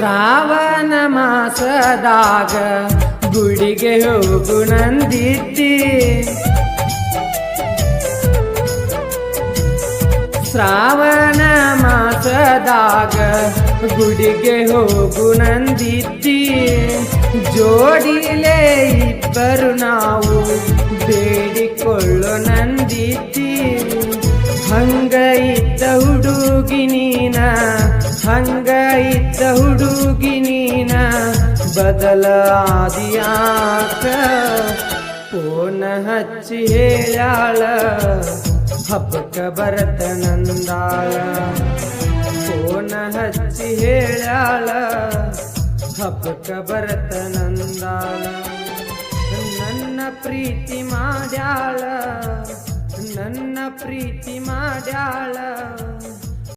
ಶ್ರಾವಣ ಮಾಸದಾಗ ಗುಡಿಗೆ ಹೋಗು ನಂದಿದ್ದಿ. ಶ್ರಾವಣ ಮಾಸದಾಗ ಗುಡಿಗೆ ಹೋಗು ನಂದಿದ್ದಿ. ಜೋಡಿಲೆ ಇಬ್ಬರು ನಾವು ಬೇಡಿಕೊಳ್ಳೋ ನಂದಿದ್ದಿ. ಹಂಗ ಇದ್ದ ಹುಡುಗಿ ನೀನ, ಹಂಗ ಇದ್ದ ಹುಡುಗಿ ನೀನ ಬದಲಾದಿಯಾಕ. ಫೋನ ಹಚ್ಚಿ ಹೇಳ್ಯಾಳ ಹಬ್ಬಕ್ಕ ಬರತನಂದಾಳ. ಫೋನ ಹಚ್ಚಿ ಹೇಳ್ಯಾಳ ಹಬ್ಬಕ್ಕ ಬರತನಂದಾಳ. ನನ್ನ ಪ್ರೀತಿ ಮಾಡ್ಯಾಳ, ನನ್ನ ಪ್ರೀತಿ ಮಾಡ್ಯಾಳ.